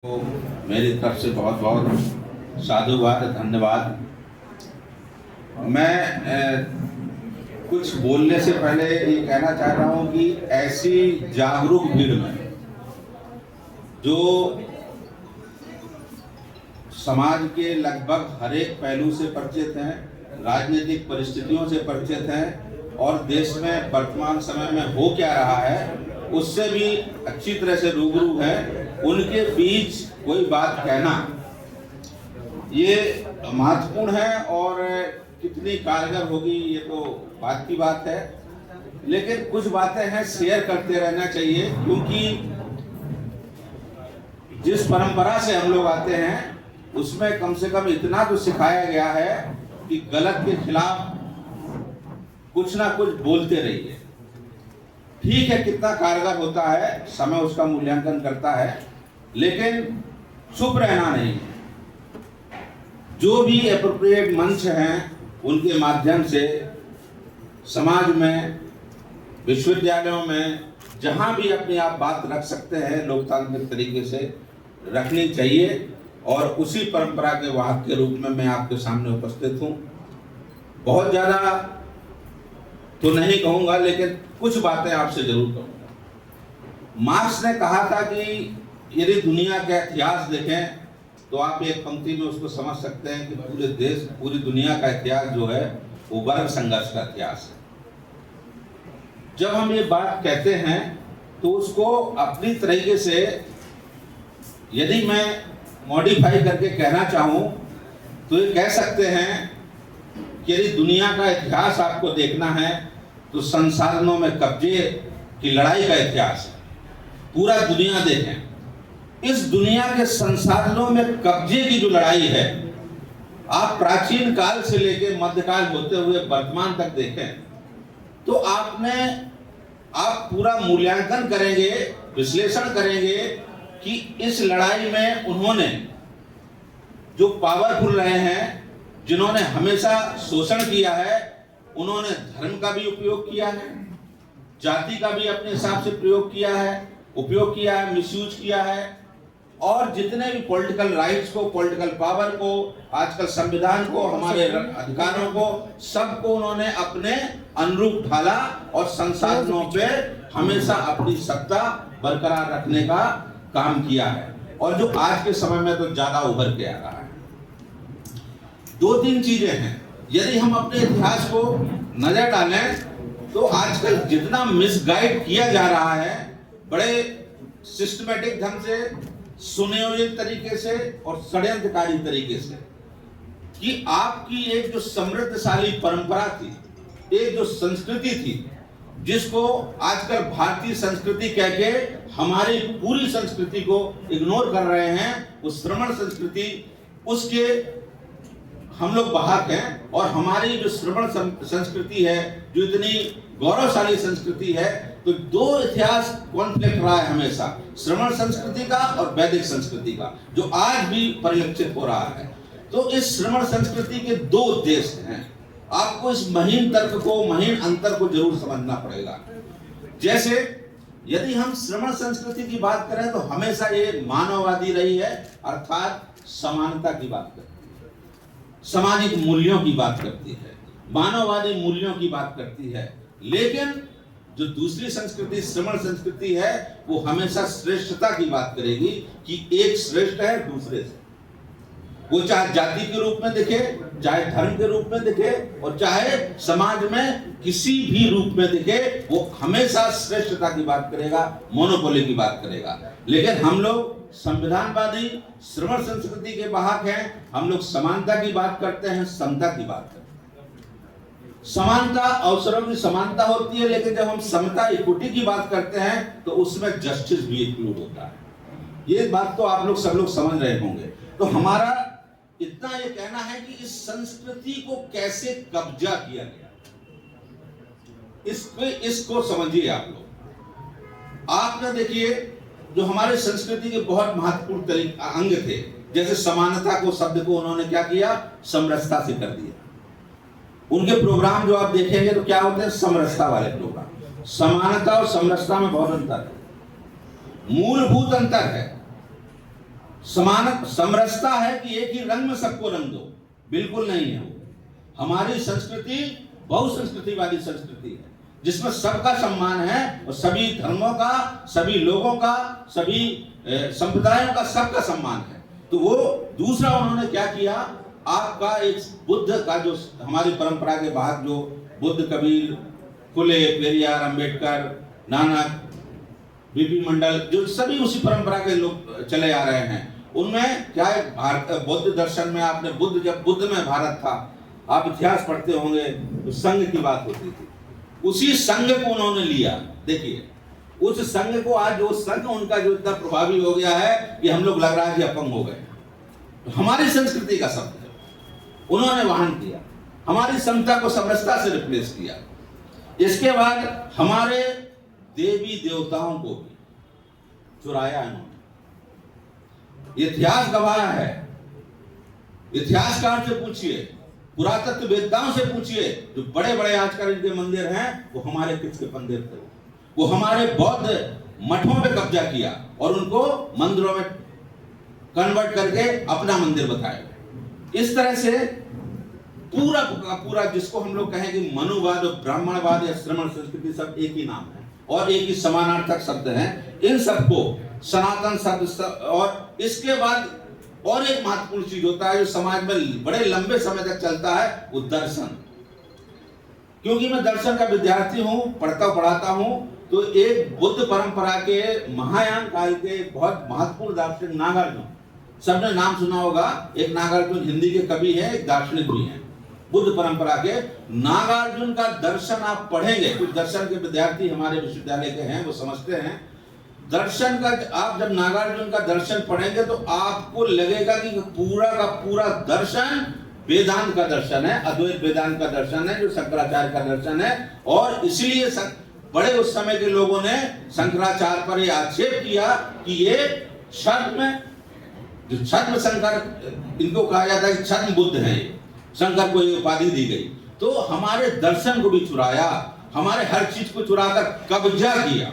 को मेरी तरफ से बहुत बहुत साधुवाद, धन्यवाद। मैं कुछ बोलने से पहले ये कहना चाह रहा हूँ कि ऐसी जागरूक भीड़ में जो समाज के लगभग हर एक पहलू से परिचित हैं, राजनीतिक परिस्थितियों से परिचित हैं और देश में वर्तमान समय में हो क्या रहा है उससे भी अच्छी तरह से रूबरू है, उनके बीच कोई बात कहना ये महत्वपूर्ण है। और कितनी कारगर होगी ये तो बात की बात है, लेकिन कुछ बातें हैं शेयर करते रहना चाहिए, क्योंकि जिस परंपरा से हम लोग आते हैं उसमें कम से कम इतना तो सिखाया गया है कि गलत के खिलाफ कुछ ना कुछ बोलते रहिए। ठीक है, कितना कारगर होता है समय उसका मूल्यांकन करता है, लेकिन चुप रहना नहीं। जो भी एप्रोप्रिएट मंच हैं उनके माध्यम से समाज में, विश्वविद्यालयों में, जहां भी अपनी आप बात रख सकते हैं लोकतांत्रिक तरीके से रखनी चाहिए। और उसी परंपरा के वाहक के रूप में मैं आपके सामने उपस्थित हूं। बहुत ज़्यादा तो नहीं कहूँगा, लेकिन कुछ बातें आपसे जरूर कहूँगा। मार्क्स ने कहा था कि यदि दुनिया का इतिहास देखें तो आप एक पंक्ति में उसको समझ सकते हैं कि पूरे देश, पूरी दुनिया का इतिहास जो है वो वर्ग संघर्ष का इतिहास है। जब हम ये बात कहते हैं तो उसको अपनी तरीके से यदि मैं मॉडिफाई करके कहना चाहूँ तो ये कह सकते हैं कि यदि दुनिया का इतिहास आपको देखना है तो संसाधनों में कब्जे की लड़ाई का इतिहास है। पूरा दुनिया देखें, इस दुनिया के संसाधनों में कब्जे की जो लड़ाई है, आप प्राचीन काल से लेकर मध्यकाल होते हुए वर्तमान तक देखें तो आप पूरा मूल्यांकन करेंगे, विश्लेषण करेंगे कि इस लड़ाई में उन्होंने जो पावरफुल रहे हैं, जिन्होंने हमेशा शोषण किया है, उन्होंने धर्म का भी उपयोग किया है, जाति का भी अपने हिसाब से उपयोग किया है, मिसयूज किया है। और जितने भी पॉलिटिकल राइट्स को, पॉलिटिकल पावर को, आजकल संविधान को, हमारे अधिकारों को, सबको उन्होंने अपने अनुरूप ढाला और संसाधनों पे हमेशा अपनी सत्ता बरकरार रखने का काम किया है। और जो आज के समय में तो ज्यादा उभर के आ रहा है। दो तीन चीजें हैं, यदि हम अपने इतिहास को नजर डालें तो आजकल जितना मिसगाइड किया जा रहा है, बड़े सिस्टमैटिक ढंग से, सुनियोजित तरीके से और षड्यंत्रकारी तरीके से, कि आपकी एक जो समृद्धशाली परंपरा थी, एक जो संस्कृति थी, जिसको आजकल भारतीय संस्कृति कह के हमारी पूरी संस्कृति को इग्नोर कर रहे हैं, उस श्रमण संस्कृति, उसके हम लोग वाहक हैं। और हमारी जो श्रमण संस्कृति है, जो इतनी गौरवशाली संस्कृति है, तो दो इतिहास कॉन्फ्लिक्ट रहा है हमेशा, श्रमण संस्कृति का और वैदिक संस्कृति का, जो आज भी परिलक्षित हो रहा है। तो इस श्रमण संस्कृति के दो उद्देश्य हैं। आपको इस महीन तर्क को, महीन अंतर को जरूर समझना पड़ेगा। जैसे यदि हम श्रमण संस्कृति की बात करें तो हमेशा ये मानववादी रही है, अर्थात समानता की बात करती है, सामाजिक मूल्यों की बात करती है, मानववादी मूल्यों की बात करती है। लेकिन जो दूसरी संस्कृति, श्रमण संस्कृति है, वो हमेशा श्रेष्ठता की बात करेगी कि एक श्रेष्ठ है दूसरे से। वो चाहे जाति के रूप में दिखे, चाहे धर्म के रूप में दिखे, और चाहे समाज में किसी भी रूप में दिखे, वो हमेशा श्रेष्ठता की बात करेगा, मोनोपोली की बात करेगा। लेकिन हम लोग संविधानवादी श्रमण संस्कृति के वाहक हैं, हम लोग समानता की बात करते हैं, समता की बात करते हैं। समानता, अवसरों की समानता होती है, लेकिन जब हम समता, इक्विटी की बात करते हैं तो उसमें जस्टिस भी इंक्लूड होता है। ये बात तो आप लोग सब लोग समझ रहे होंगे। तो हमारा इतना ये कहना है कि इस संस्कृति को कैसे कब्जा किया गया, इसको समझिए आप लोग। आपने देखिए, जो हमारे संस्कृति के बहुत महत्वपूर्ण अंग थे, जैसे समानता को, शब्द को उन्होंने क्या किया, समरसता से कर दिया। उनके प्रोग्राम जो आप देखेंगे तो क्या होते हैं, समरसता वाले प्रोग्राम। समानता और समरसता में बहुत अंतर है, मूलभूत अंतर है। समान समरसता है कि एक ही रंग में सबको रंग दो, बिल्कुल नहीं है वो। हमारी संस्कृति बहुसंस्कृतिवादी संस्कृति है जिसमें सबका सम्मान है और सभी धर्मों का, सभी लोगों का, सभी संप्रदायों का सबका सम्मान है। तो वो दूसरा उन्होंने क्या किया, आपका एक बुद्ध का जो हमारी परंपरा के बाद जो बुद्ध, कबीर, फुले, पेरियार, अंबेडकर, नानक, बीपी मंडल, जो सभी उसी परंपरा के लोग चले आ रहे हैं, उनमें क्या है, भारत बौद्ध दर्शन में आपने जब बुद्ध में भारत था, आप इतिहास पढ़ते होंगे तो संघ की बात होती थी। उसी संघ को उन्होंने लिया। देखिए उस संघ को आज जो संघ उनका जो इतना प्रभावी हो गया है कि हम लोग लग रहा है कि अपंग हो गए। तो हमारी संस्कृति का शब्द है उन्होंने वहन किया, हमारी समता को समरसता से रिप्लेस किया। इसके बाद हमारे देवी देवताओं को भी चुराया इन्होंने। इतिहास गवाह है, इतिहासकार से पूछिए, पुरातत्व वेत्ताओं से पूछिए, जो बड़े बड़े आजकल इनके मंदिर हैं वो हमारे किसके मंदिर थे। वो हमारे बौद्ध मठों पे कब्जा किया और उनको मंदिरों में कन्वर्ट करके अपना मंदिर बताया। इस तरह से पूरा का पूरा, जिसको हम लोग कहें कि मनुवाद और ब्राह्मणवाद या श्रमण संस्कृति, सब एक ही नाम है और एक ही समानार्थक शब्द हैं। इन सबको सनातन शब्द, और इसके बाद और एक महत्वपूर्ण चीज होता है जो समाज में बड़े लंबे समय तक चलता है, वो दर्शन। क्योंकि मैं दर्शन का विद्यार्थी हूं, पढ़ाता हूं, तो एक बुद्ध परंपरा के महायान काल के बहुत महत्वपूर्ण दार्शनिक नागार्जुन, सबने नाम सुना होगा। एक नागार्जुन हिंदी के कवि हैं, एक दार्शनिक भी हैं बुद्ध परंपरा के। नागार्जुन का दर्शन आप पढ़ेंगे, कुछ दर्शन के विद्यार्थी हमारे विश्वविद्यालय के हैं, वो समझते हैं दर्शन का। आप जब नागार्जुन का दर्शन पढ़ेंगे तो आपको लगेगा कि पूरा का पूरा दर्शन वेदांत का दर्शन है, अद्वैत वेदांत का दर्शन है, जो शंकराचार्य का दर्शन है। और इसलिए बड़े उस समय के लोगों ने शंकराचार्य पर यह आक्षेप किया कि ये छद्म शंकर, इनको कहा जाता है कि छद्म बुद्ध है, शंकर को ये उपाधि दी गई। तो हमारे दर्शन को भी चुराया, हमारे हर चीज को चुराकर कब्जा किया।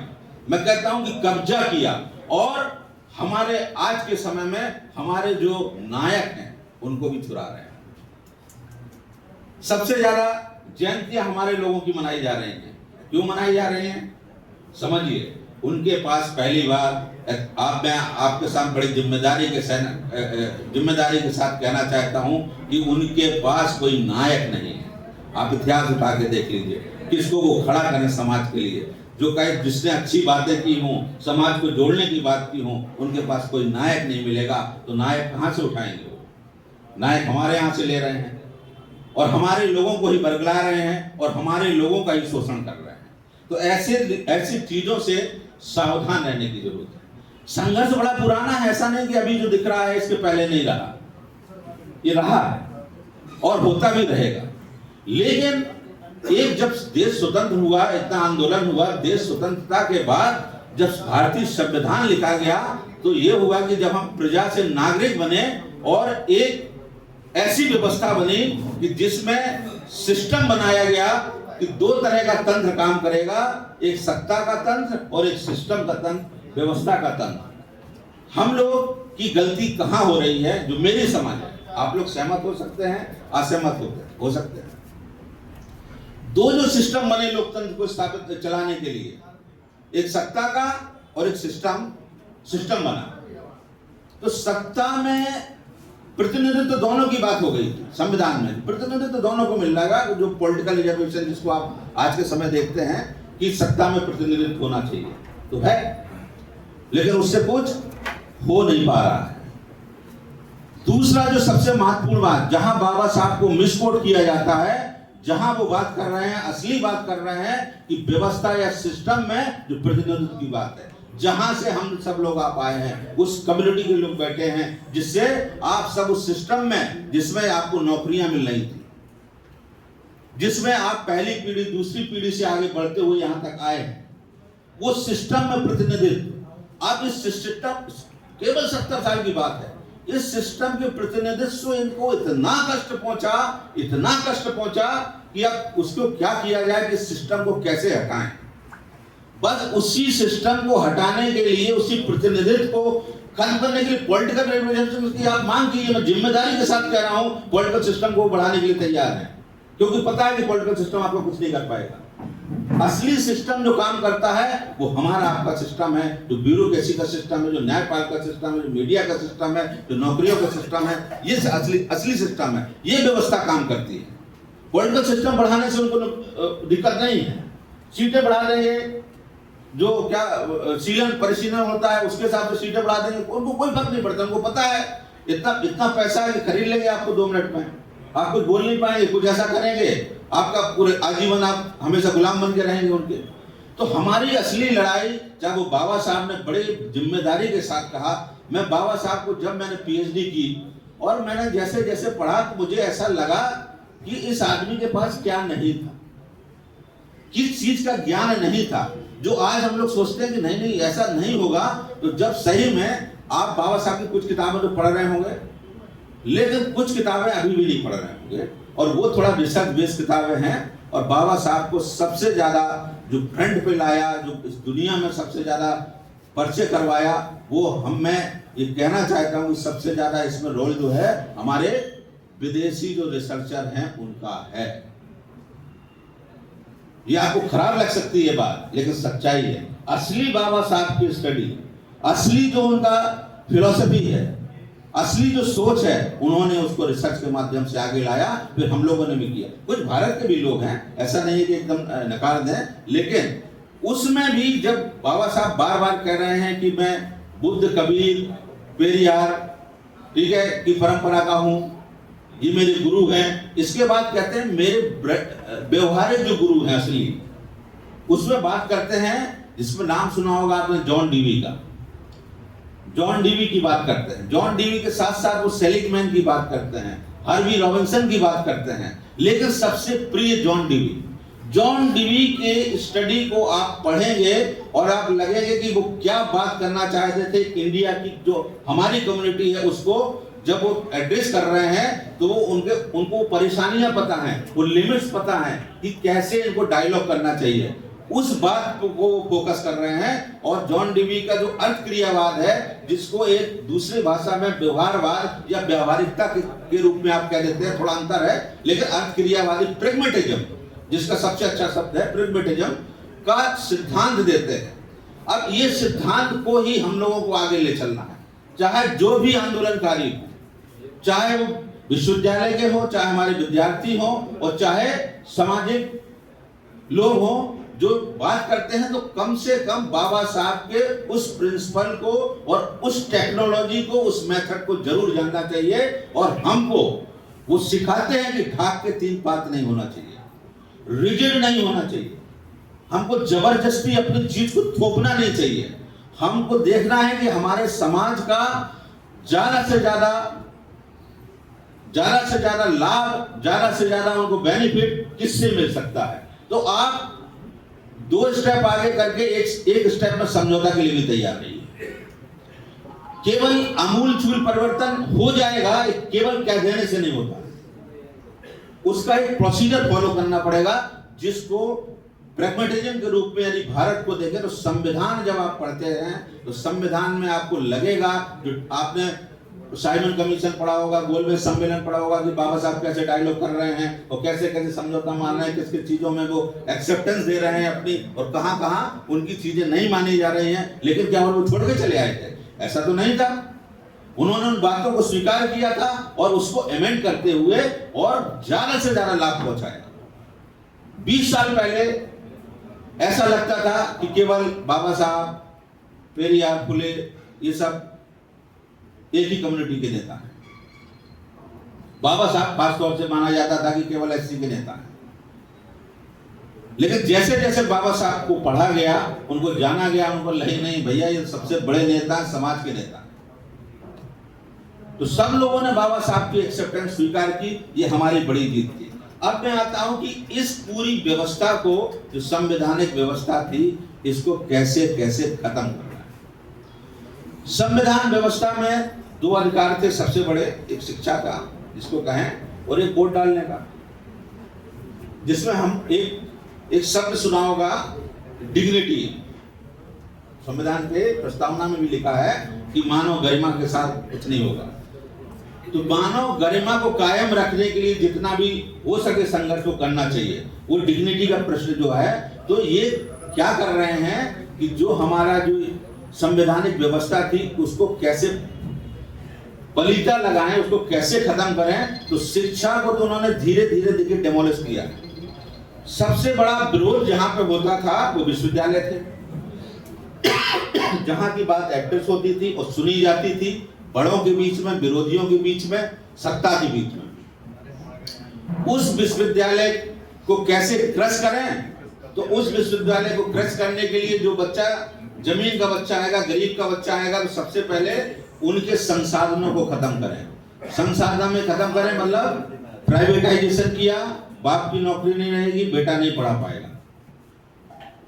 मैं कहता हूं कि कब्जा किया। और हमारे आज के समय में हमारे जो नायक हैं उनको भी चुरा रहे हैं। सबसे ज्यादा जयंतियां हमारे लोगों की मनाई जा रही हैं। क्यों मनाई जा रही हैं? समझिए, उनके पास पहली बार मैं आपके साथ बड़ी जिम्मेदारी के साथ कहना चाहता हूं कि उनके पास कोई नायक नहीं है। आप इतिहास उठा के देख लीजिए, किसको वो खड़ा करें समाज के लिए, जो कहे जिसने अच्छी बातें की हों, समाज को जोड़ने की बात की हों, उनके पास कोई नायक नहीं मिलेगा। तो नायक कहां से उठाएंगे? वो नायक हमारे यहाँ से ले रहे हैं और हमारे लोगों को ही बरगला रहे हैं और हमारे लोगों का ही शोषण कर रहे हैं। तो ऐसी चीजों से सावधान रहने की जरूरत है। संघर्ष बड़ा पुराना है, ऐसा नहीं कि अभी जो दिख रहा है इसके पहले नहीं रहा, ये रहा है और होता भी रहेगा। लेकिन एक जब देश स्वतंत्र हुआ, इतना आंदोलन हुआ, देश स्वतंत्रता के बाद जब भारतीय संविधान लिखा गया तो यह हुआ कि जब हम प्रजा से नागरिक बने और एक ऐसी व्यवस्था बनी कि जिसमें सिस्टम बनाया गया कि दो तरह का तंत्र काम करेगा, एक सत्ता का तंत्र और एक सिस्टम का तंत्र, व्यवस्था का तंत्र। हम लोग की गलती कहां हो रही है, जो मेरी समझ है, आप लोग सहमत हो सकते हैं, असहमत हो सकते हैं। दो जो सिस्टम बने लोकतंत्र को स्थापित चलाने के लिए, एक सत्ता का और एक सिस्टम बना। तो सत्ता में प्रतिनिधित्व दोनों की बात हो गई, संविधान में प्रतिनिधित्व दोनों को मिल जाएगा। जो पॉलिटिकल रिजर्वेशन जिसको आप आज के समय देखते हैं कि सत्ता में प्रतिनिधित्व होना चाहिए, तो है, लेकिन उससे कुछ हो नहीं पा रहा है। दूसरा जो सबसे महत्वपूर्ण बात, जहां बाबा साहब को मिसकोट किया जाता है, जहां वो बात कर रहे हैं, असली बात कर रहे हैं कि व्यवस्था या सिस्टम में जो प्रतिनिधित्व की बात है, जहां से हम सब लोग आप आए हैं, उस कम्युनिटी के लोग बैठे हैं, जिससे आप सब उस सिस्टम में, जिसमें आपको नौकरियां मिल रही थी, जिसमें आप पहली पीढ़ी दूसरी पीढ़ी से आगे बढ़ते हुए यहां तक आए हैं, वो सिस्टम में प्रतिनिधित्व। अब इस सिस्टम, केवल 70 साल की बात है, इस सिस्टम के प्रतिनिधित्व इनको इतना कष्ट पहुंचा कि अब उसको क्या किया जाए कि सिस्टम को कैसे हटाएं। बस उसी सिस्टम को हटाने के लिए, उसी प्रतिनिधित्व को खत्म करने के लिए पॉलिटिकल रिप्रेजेंटेशन की आप मांग कीजिए। मैं जिम्मेदारी के साथ कह रहा हूं, पॉलिटिकल सिस्टम को बढ़ाने के लिए तैयार है, क्योंकि पता है कि पॉलिटिकल सिस्टम आपको कुछ नहीं कर पाएगा। असली सिस्टम जो काम करता है वो हमारा आपका सिस्टम है, जो ब्यूरोक्रेसी का सिस्टम है, जो न्यायपालिका का सिस्टम है, जो मीडिया का सिस्टम है, जो नौकरियों का सिस्टम है, ये असली सिस्टम है। ये व्यवस्था काम करती है। पॉलिटिकल सिस्टम बढ़ाने से उनको दिक्कत नहीं है, सीटें बढ़ा देंगे, जो क्या सीलन परिशीलन होता है उसके हिसाब से सीटें बढ़ा देंगे, उनको कोई फर्क नहीं पड़ता। उनको पता है इतना पैसा है कि खरीद लेंगे आपको 2 मिनट में, आप कुछ बोल नहीं पाएंगे, कुछ ऐसा करेंगे आपका पूरे आजीवन आप हमेशा गुलाम बन के रहेंगे उनके। तो हमारी असली लड़ाई, चाहे वो बाबा साहब ने बड़े जिम्मेदारी के साथ कहा, मैं बाबा साहब को जब मैंने पीएचडी की और मैंने जैसे जैसे पढ़ा तो मुझे ऐसा लगा कि इस आदमी के पास क्या नहीं था, किस चीज का ज्ञान नहीं था, जो आज हम लोग सोचते हैं कि नहीं नहीं ऐसा नहीं होगा। तो जब सही में आप बाबा साहब की कुछ किताबें तो पढ़ रहे होंगे, लेकिन कुछ किताबें अभी भी नहीं पढ़ रहे होंगे, और वो थोड़ा रिसर्च बेस्ड किताबें हैं। और बाबा साहब को सबसे ज्यादा जो फ्रंट पे लाया, जो इस दुनिया में सबसे ज्यादा परिचय करवाया, वो मैं ये कहना चाहता हूँ, सबसे ज्यादा इसमें रोल जो है हमारे विदेशी जो रिसर्चर हैं उनका है। ये आपको खराब लग सकती है बात, लेकिन सच्चाई है। असली बाबा साहब की स्टडी, असली जो उनका फिलॉसफी है, असली जो सोच है, उन्होंने उसको रिसर्च के माध्यम से आगे लाया, फिर हम लोगों ने भी किया। कुछ भारत के भी लोग हैं, ऐसा नहीं है कि एकदम नकार दें, लेकिन उसमें भी जब बाबा साहब बार बार कह रहे हैं कि मैं बुद्ध, कबीर, पेरियार, ठीक है, की परंपरा का हूं, ये मेरे गुरु हैं, इसके बाद कहते हैं मेरे व्यवहारिक जो गुरु हैं असली, उसमें बात करते हैं, जिसमें नाम सुना होगा आपने जॉन डीवी का। जॉन डीवी की बात करते हैं, जॉन डीवी के साथ साथ वो सेलिगमैन की बात करते हैं, हार्वी रॉबिन्सन की बात करते हैं, लेकिन सबसे प्रिय जॉन डीवी। जॉन डीवी के स्टडी को आप पढ़ेंगे और आप लगेंगे कि वो क्या बात करना चाहते थे इंडिया की जो हमारी कम्युनिटी है उसको। जब वो एड्रेस कर रहे हैं तो वो उनको परेशानियां पता हैं, वो लिमिट्स पता हैं कि कैसे इनको डायलॉग करना चाहिए, उस बात को फोकस कर रहे हैं। और जॉन डीवी का जो अर्थ क्रियावाद है, जिसको एक दूसरी भाषा में व्यवहारवाद या व्यवहारिकता के रूप में आप कह देते हैं, थोड़ा अंतर है, लेकिन अर्थ क्रियावादी प्रेगमेटिज्म, जिसका सबसे अच्छा शब्द है प्रेगमेटिज्म, का सिद्धांत देते हैं। अब ये सिद्धांत को ही हम लोगों को आगे ले चलना है, चाहे जो भी आंदोलनकारी हो, चाहे वो विश्वविद्यालय के हो, चाहे हमारे विद्यार्थी हो, और चाहे सामाजिक लोग हो, जो बात करते हैं, तो कम से कम बाबा साहब के उस प्रिंसिपल को और उस टेक्नोलॉजी को, उस मेथड को जरूर जानना चाहिए। और हमको वो सिखाते हैं कि ढाक के 3 पात नहीं होना चाहिए, रिजिड नहीं होना चाहिए, हमको जबरदस्ती अपनी चीज को थोपना नहीं चाहिए। हमको देखना है कि हमारे समाज का ज्यादा से ज्यादा लाभ, ज्यादा से ज्यादा उनको बेनिफिट किससे मिल सकता है। तो आप 2 स्टेप आगे करके एक स्टेप में समझौता के लिए भी तैयार नहीं है। केवल आमूलचूल परिवर्तन हो जाएगा, केवल कह देने से नहीं होता, उसका एक प्रोसीजर फॉलो करना पड़ेगा, जिसको प्रैग्मेटिज्म के रूप में यदि भारत को देखें तो संविधान जब आप पढ़ते हैं तो संविधान में आपको लगेगा, जो आपने साइमन कमीशन पढ़ा होगा, गोलमेज सम्मेलन पढ़ा होगा, कि बाबा साहब कैसे डायलॉग कर रहे हैं और कैसे कैसे समझौता मान रहे हैं, किस किस चीजों में वो एक्सेप्टेंस दे रहे हैं अपनी, और कहां कहां उनकी चीजें नहीं मानी जा रही हैं। लेकिन क्या वो छोड़ के चले आए थे? ऐसा तो नहीं था, उन्होंने उन बातों को स्वीकार किया था और उसको अमेंड करते हुए और ज्यादा से ज्यादा लाभ पहुंचाया। 20 साल पहले ऐसा लगता था कि केवल बाबा साहब, पेरियार, फुले, ये सब एक ही कम्युनिटी के नेता हैं। बाबा साहब खास तौर से माना जाता था कि केवल एससी के नेता हैं। लेकिन जैसे जैसे बाबा साहब को पढ़ा गया, उनको जाना गया, उनको नहीं भैया ये सबसे बड़े नेता हैं, समाज के नेता। तो सब लोगों ने बाबा साहब की एक्सेप्टेंस स्वीकार की, ये हमारी बड़ी जीत थी। अब मैं आता हूं कि इस पूरी व्यवस्था को, जो संवैधानिक व्यवस्था थी, इसको कैसे कैसे खत्म करना है। संविधान व्यवस्था में 2 अधिकार थे सबसे बड़े, एक शिक्षा का जिसको कहें, और एक वोट डालने का, जिसमें हम एक शब्द सुना होगा, डिग्निटी, संविधान के प्रस्तावना में भी लिखा है कि मानव गरिमा के साथ कुछ नहीं होगा। तो मानव गरिमा को कायम रखने के लिए जितना भी हो सके संघर्ष को करना चाहिए। वो डिग्निटी का प्रश्न जो है, तो ये क्या कर रहे हैं कि जो हमारा जो संवैधानिक व्यवस्था थी उसको कैसे पलीता लगाएं, उसको कैसे खत्म करें। तो शिक्षा को तो उन्होंने धीरे धीरे देखिए डेमोलिश किया। सबसे बड़ा विरोध जहां पे होता था वो विश्वविद्यालय थे, जहां की बात एड्रेस होती थी और सुनी जाती थी, बड़ों के बीच में, विरोधियों के बीच में, सत्ता के बीच में। उस विश्वविद्यालय को कैसे क्रश करें, तो उस विश्वविद्यालय को क्रश करने के लिए जो बच्चा, जमीन का बच्चा आएगा, गरीब का बच्चा आएगा, तो सबसे पहले उनके संसाधनों को खत्म करें। संसाधन में खत्म करें मतलब प्राइवेटाइजेशन किया, बाप की नौकरी नहीं रहेगी, बेटा नहीं पढ़ा पाएगा।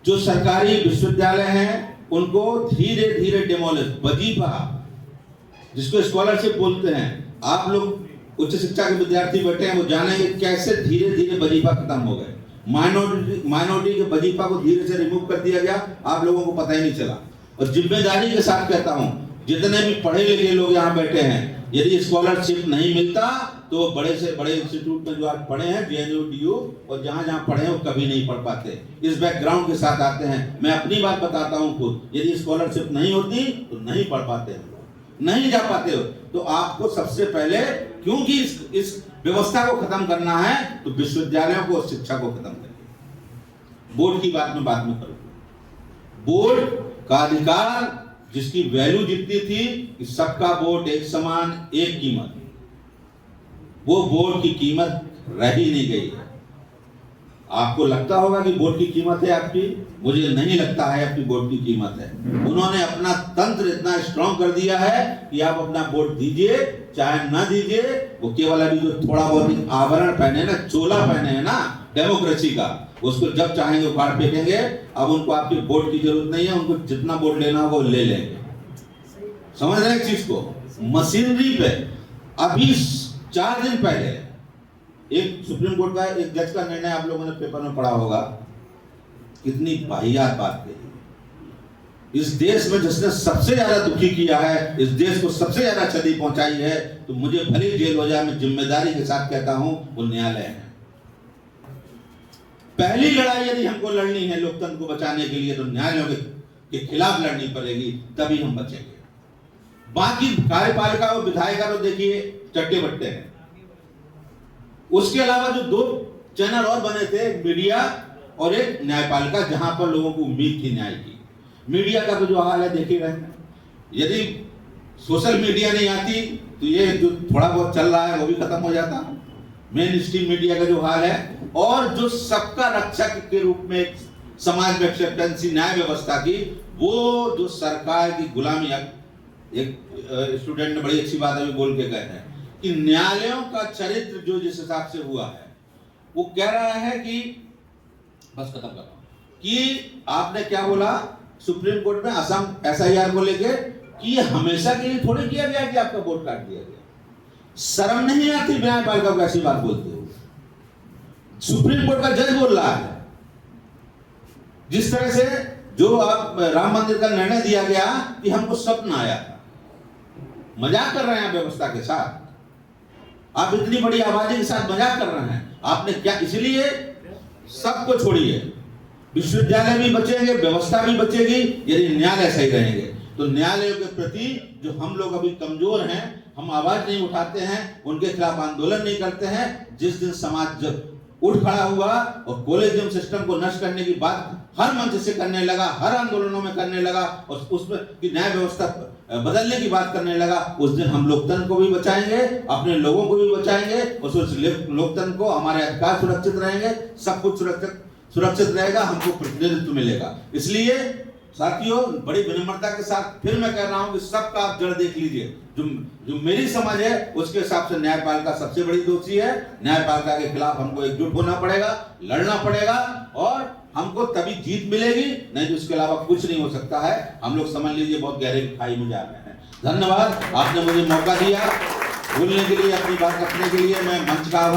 जो सरकारी विश्वविद्यालय हैं उनको धीरे धीरे डेमोलिश, वजीफा जिसको स्कॉलरशिप बोलते हैं, आप लोग उच्च शिक्षा के विद्यार्थी बैठे हैं, वो जानेंगे कैसे धीरे धीरे वजीफा खत्म हो गए। माइनॉरिटी के वजीफा को धीरे से रिमूव कर दिया गया, आप लोगों को पता ही नहीं चला। और जिम्मेदारी के साथ कहता हूं, जितने भी पढ़े लिखे लोग यहाँ बैठे हैं, यदि स्कॉलरशिप नहीं मिलता तो बड़े से बड़े इंस्टीट्यूट में जो आप पढ़े हैं, JNU, DU और जहाँ जहाँ पढ़े हैं वो कभी नहीं पढ़ पाते। इस बैकग्राउंड के साथ आते हैं। मैं अपनी बात बताता हूँ खुद, यदि स्कॉलरशिप नहीं होती तो नहीं पढ़ पाते हैं, नहीं जा पाते हो। तो आपको सबसे पहले, क्योंकि इस व्यवस्था को खत्म करना है, तो विश्वविद्यालयों को, शिक्षा को खत्म करिए। बोर्ड की बात में बाद में करूंगा। बोर्ड का अधिकार, जिसकी वैल्यू जितनी थी कि सबका वोट एक समान, एक कीमत, वो बोर्ड की कीमत रह ही नहीं गई है। आपको लगता होगा कि बोर्ड की कीमत है आपकी, मुझे नहीं लगता है आपकी बोर्ड की कीमत है। उन्होंने अपना तंत्र इतना स्ट्रॉन्ग कर दिया है कि आप अपना वोट दीजिए चाहे ना दीजिए, वो केवल अभी जो थोड़ा बहुत आवरण पहने ना, चोला पहने हैं ना डेमोक्रेसी का, उसको जब चाहेंगे उखाड़ फेंकेंगे। अब उनको आपकी वोट की जरूरत नहीं है, उनको जितना वोट लेना होगा वो ले लेंगे। समझ रहे हैं चीज को? मशीनरी पे अभी 4 दिन पहले एक सुप्रीम कोर्ट का एक जज का निर्णय आप लोगों ने पेपर में पढ़ा होगा, कितनी वाहियात बात कही। इस देश में जिसने सबसे ज्यादा दुखी किया है, इस देश को सबसे ज्यादा क्षति पहुंचाई है, तो मुझे भले जेल हो जाए, मैं जिम्मेदारी के साथ कहता हूं, वो न्यायालय है। पहली लड़ाई यदि हमको लड़नी है लोकतंत्र को बचाने के लिए, तो न्यायालयों के खिलाफ लड़नी पड़ेगी, तभी हम बचेंगे। बाकी कार्यपालिका और विधायिका तो देखिए चट्टे बट्टे हैं। उसके अलावा जो 2 चैनल और बने थे, एक मीडिया और एक न्यायपालिका, जहां पर लोगों को उम्मीद थी न्याय की। मीडिया का तो जो हाल है देख ही रहे हैं। यदि सोशल मीडिया नहीं आती तो ये जो थोड़ा बहुत चल रहा है वो भी खत्म हो जाता। मेन स्ट्रीम मीडिया का जो हाल है, और जो सबका रक्षक के रूप में समाज में एक्सेप्टेंसी न्याय व्यवस्था की, वो जो सरकार की गुलामी। एक स्टूडेंट ने बड़ी अच्छी बात अभी बोल के गए हैं कि न्यायालयों का चरित्र जो जिस हिसाब से हुआ है, वो कह रहा है कि बस खत्म कर रहा हूं कि आपने क्या बोला सुप्रीम कोर्ट में असम SIR को लेके कि ये हमेशा के लिए थोड़ी किया गया कि आपका वोट काट दिया गया। शर्म नहीं आती न्यायपालिका को ऐसी बात बोलते हो? सुप्रीम कोर्ट का जज बोल रहा है। जिस तरह से जो आप राम मंदिर का निर्णय दिया गया कि हमको स्वप्न आया था, मजाक कर रहे हैं व्यवस्था के साथ। आप इतनी बड़ी आबादी के साथ मजाक कर रहे हैं। आपने क्या, इसलिए सबको छोड़िए, विश्वविद्यालय भी बचेंगे, व्यवस्था भी बचेगी यदि न्यायालय सही रहेंगे। तो न्यायालयों के प्रति जो हम लोग अभी कमजोर हैं, हम आवाज नहीं उठाते हैं, उनके खिलाफ आंदोलन नहीं करते हैं। जिस दिन समाज जब उठ खड़ा हुआ और कॉलेजियम सिस्टम को नष्ट करने की बात हर मंच से करने लगा, हर आंदोलनों में करने लगा, और उसमें कि न्याय व्यवस्था बदलने की बात करने लगा, उस दिन हम लोकतंत्र को भी बचाएंगे, अपने लोगों को भी बचाएंगे, और उस लोकतंत्र को हमारे अधिकार सुरक्षित रहेंगे, सब कुछ सुरक्षित रहेगा, हमको प्रतिनिधित्व मिलेगा। इसलिए साथियों, बड़ी विनम्रता के साथ फिर मैं कह रहा हूं कि सबका आप जड़ देख लीजिए। जो मेरी समझ है उसके हिसाब से न्यायपालिका सबसे बड़ी दोषी है। न्यायपालिका के खिलाफ हमको एकजुट होना पड़ेगा, लड़ना पड़ेगा, और हमको तभी जीत मिलेगी, नहीं तो इसके अलावा कुछ नहीं हो सकता है। हम लोग समझ लीजिए बहुत गहरे खाई में जा रहे हैं। धन्यवाद, आपने मुझे मौका दिया बोलने के लिए, अपनी बात रखने के लिए। मैं मंच का